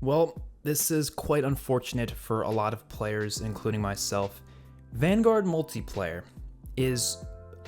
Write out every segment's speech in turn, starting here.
Well, this is quite unfortunate for a lot of players, including myself. Vanguard multiplayer is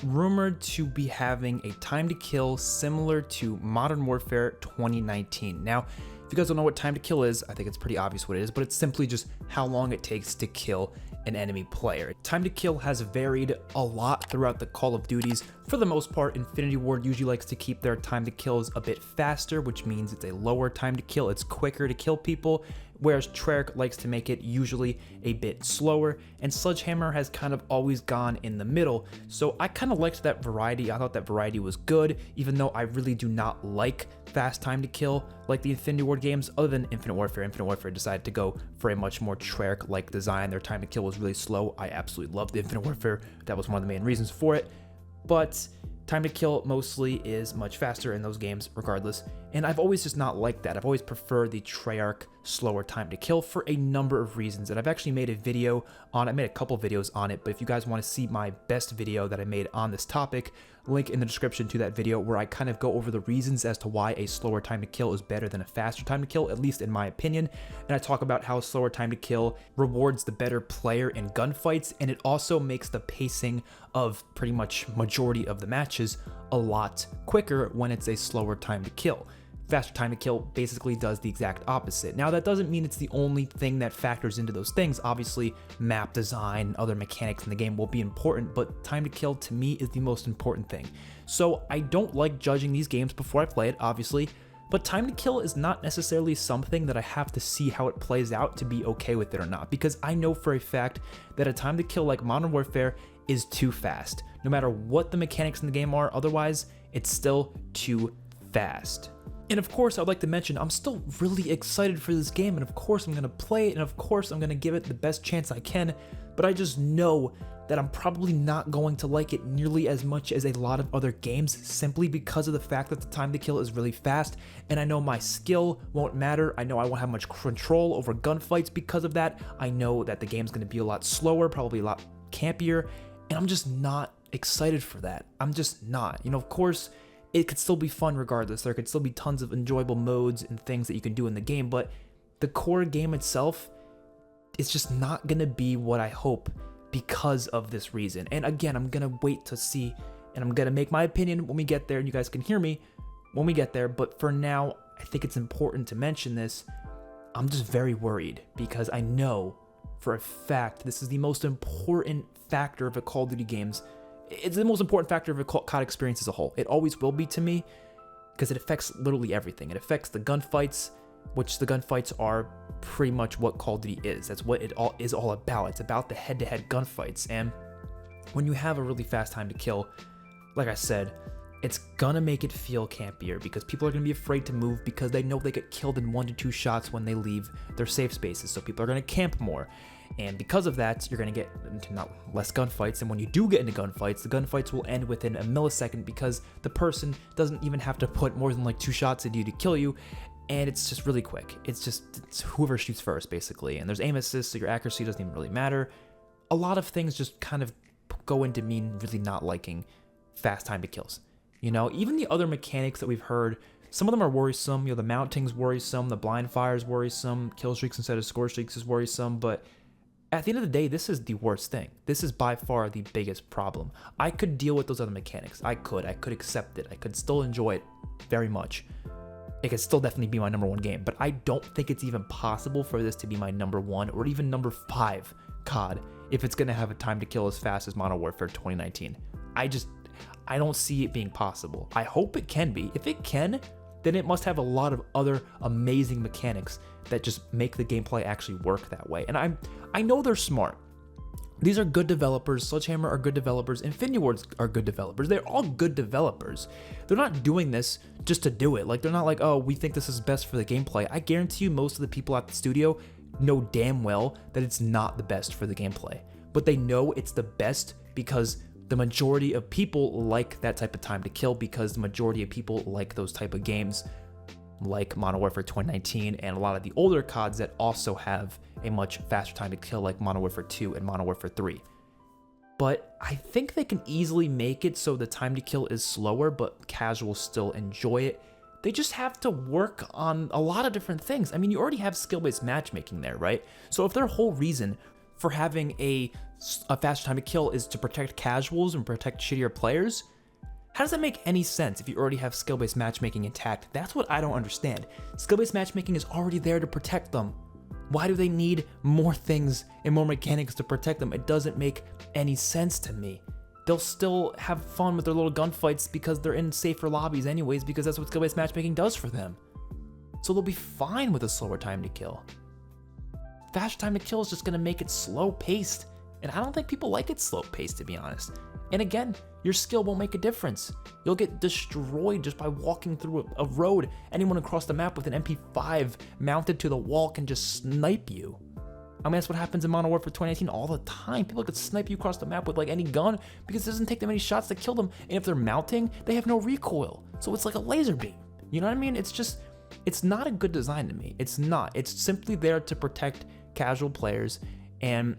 rumored to be having a time to kill similar to Modern Warfare 2019. Now, if you guys don't know what time to kill is, I think it's pretty obvious what it is, but it's simply just how long it takes to kill an enemy player. Time to kill has varied a lot throughout the Call of Duties. For the most part, Infinity Ward usually likes to keep their time to kills a bit faster, which means it's a lower time to kill. It's quicker to kill people, whereas Treyarch likes to make it usually a bit slower, and Sledgehammer has kind of always gone in the middle. So I kind of liked that variety. I thought that variety was good, even though I really do not like fast time to kill like the Infinity Ward games. Other than Infinite Warfare decided to go for a much more Treyarch-like design. Their time to kill was really slow. I absolutely loved the Infinite Warfare. That was one of the main reasons for it. But time to kill mostly is much faster in those games regardless, and I've always just not liked that. I've always preferred the Treyarch slower time to kill for a number of reasons, and I've actually made a video on it. I made a couple videos on it, but if you guys want to see my best video that I made on this topic, link in the description to that video where I kind of go over the reasons as to why a slower time to kill is better than a faster time to kill, at least in my opinion. And I talk about how a slower time to kill rewards the better player in gunfights, and it also makes the pacing of pretty much majority of the matches a lot quicker when it's a slower time to kill. Faster time to kill basically does the exact opposite. Now, that doesn't mean it's the only thing that factors into those things. Obviously, map design, other mechanics in the game will be important, but time to kill to me is the most important thing. So I don't like judging these games before I play it, obviously, but time to kill is not necessarily something that I have to see how it plays out to be okay with it or not, because I know for a fact that a time to kill like Modern Warfare is too fast. No matter what the mechanics in the game are, otherwise, it's still too fast. And of course, I'd like to mention, I'm still really excited for this game, and of course I'm going to play it, and of course I'm going to give it the best chance I can, but I just know that I'm probably not going to like it nearly as much as a lot of other games, simply because of the fact that the time to kill is really fast, and I know my skill won't matter. I know I won't have much control over gunfights because of that. I know that the game's going to be a lot slower, probably a lot campier, and I'm just not excited for that. I'm just not. You know, of course, it could still be fun regardless. There could still be tons of enjoyable modes and things that you can do in the game, but the core game itself is just not going to be what I hope because of this reason. And again, I'm going to wait to see, and I'm going to make my opinion when we get there, and you guys can hear me when we get there. But for now, I think it's important to mention this. I'm just very worried because I know for a fact this is the most important factor of a Call of Duty games. It's the most important factor of a COD experience as a whole. It always will be to me because it affects literally everything. It affects the gunfights, which the gunfights are pretty much what Call of Duty is. That's what it all is all about. It's about the head-to-head gunfights. And when you have a really fast time to kill, like I said, it's gonna make it feel campier because people are gonna be afraid to move because they know they get killed in 1 to 2 shots when they leave their safe spaces. So people are gonna camp more. And because of that, you're going to get into not less gunfights. And when you do get into gunfights, the gunfights will end within a millisecond because the person doesn't even have to put more than like 2 shots into you to kill you. And it's just really quick. It's whoever shoots first, basically. And there's aim assist, so your accuracy doesn't even really matter. A lot of things just kind of go into me really not liking fast time to kills. You know, even the other mechanics that we've heard, some of them are worrisome. You know, the mounting's worrisome, the blind fire's worrisome, kill streaks instead of score streaks is worrisome, but at the end of the day, this is the worst thing. This is by far the biggest problem. I could deal with those other mechanics. I could accept it. I could still enjoy it very much. It could still definitely be my number 1 game, but I don't think it's even possible for this to be my number 1 or even number 5 COD if it's going to have a time to kill as fast as Modern Warfare 2019. I don't see it being possible. I hope it can be. If it can, then it must have a lot of other amazing mechanics that just make the gameplay actually work that way. And I know they're smart. These are good developers. Sledgehammer are good developers. Infinity Wards are good developers. They're all good developers. They're not doing this just to do it. Like, they're not like, oh, we think this is best for the gameplay. I guarantee you most of the people at the studio know damn well that it's not the best for the gameplay. But they know it's the best because the majority of people like that type of time to kill, because the majority of people like those type of games like Modern Warfare 2019 and a lot of the older CODs that also have a much faster time to kill like Modern Warfare 2 and Modern Warfare 3. But I think they can easily make it so the time to kill is slower, but casuals still enjoy it They just have to work on a lot of different things. I mean, you already have skill-based matchmaking there, right? So if their whole reason for having a faster time to kill is to protect casuals and protect shittier players, how does that make any sense if you already have skill-based matchmaking intact? That's what I don't understand. Skill-based matchmaking is already there to protect them. Why do they need more things and more mechanics to protect them? It doesn't make any sense to me. They'll still have fun with their little gunfights because they're in safer lobbies anyways, because that's what skill-based matchmaking does for them. So they'll be fine with a slower time to kill. Faster time to kill is just gonna make it slow-paced, and I don't think people like it slow-paced, to be honest. And again, your skill won't make a difference. You'll get destroyed just by walking through a road. Anyone across the map with an MP5 mounted to the wall can just snipe you. I mean, that's what happens in Modern Warfare 2019 all the time. People could snipe you across the map with like any gun because it doesn't take them any shots to kill them. And if they're mounting, they have no recoil. So it's like a laser beam. You know what I mean? It's not a good design to me. It's not. It's simply there to protect casual players, and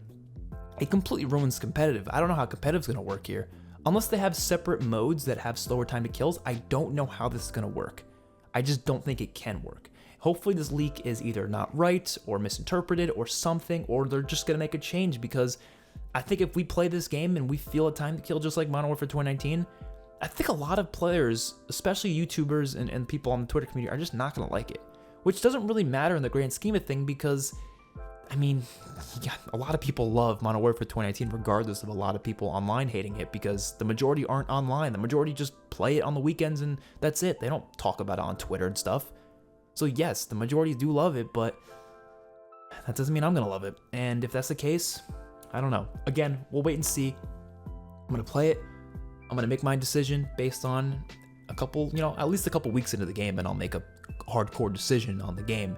it completely ruins competitive. I don't know how competitive's gonna work here. Unless they have separate modes that have slower time to kills, I don't know how this is gonna work. I just don't think it can work. Hopefully this leak is either not right or misinterpreted or something, or they're just gonna make a change, because I think if we play this game and we feel a time to kill just like Modern Warfare 2019, I think a lot of players, especially YouTubers and people on the Twitter community, are just not gonna like it. Which doesn't really matter in the grand scheme of things, because I mean, yeah, a lot of people love Modern Warfare 2019 regardless of a lot of people online hating it, because the majority aren't online. The majority just play it on the weekends and that's it. They don't talk about it on Twitter and stuff. So yes, the majority do love it, but that doesn't mean I'm gonna love it. And if that's the case, I don't know. Again, we'll wait and see. I'm gonna play it. I'm gonna make my decision based on a couple, at least a couple weeks into the game, and I'll make a hardcore decision on the game.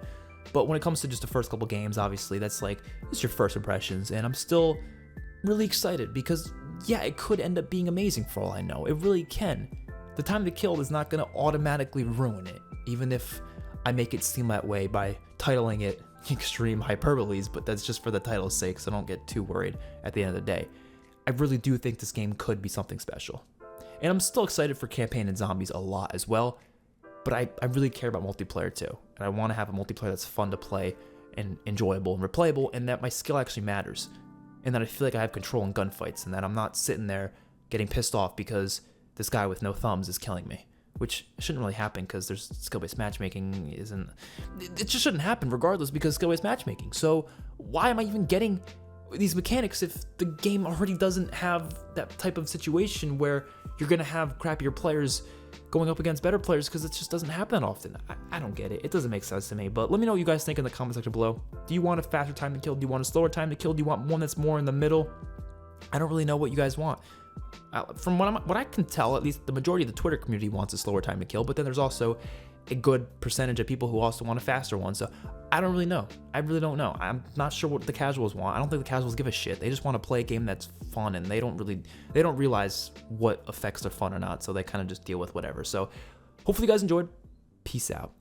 But when it comes to just the first couple games, obviously, that's like, it's your first impressions, and I'm still really excited because, yeah, it could end up being amazing for all I know. It really can. The time to kill is not going to automatically ruin it, even if I make it seem that way by titling it Extreme Hyperboles, but that's just for the title's sake, so don't get too worried at the end of the day. I really do think this game could be something special. And I'm still excited for campaign and zombies a lot as well, but I really care about multiplayer too. And I want to have a multiplayer that's fun to play and enjoyable and replayable, and that my skill actually matters. And that I feel like I have control in gunfights, and that I'm not sitting there getting pissed off because this guy with no thumbs is killing me. Which shouldn't really happen because there's skill-based matchmaking it just shouldn't happen regardless, because skill-based matchmaking. So why am I even getting these mechanics if the game already doesn't have that type of situation where you're gonna have crappier players going up against better players, because it just doesn't happen that often. I don't get it. It doesn't make sense to me. But let me know what you guys think in the comment section below. Do you want a faster time to kill? Do you want a slower time to kill? Do you want one that's more in the middle? I don't really know what you guys want. From what I can tell, at least the majority of the Twitter community wants a slower time to kill, but then there's also a good percentage of people who also want a faster one. So I don't really know. I really don't know. I'm not sure what the casuals want. I don't think the casuals give a shit. They just want to play a game that's fun, and they don't realize what affects their fun or not. So they kind of just deal with whatever. So hopefully you guys enjoyed. Peace out.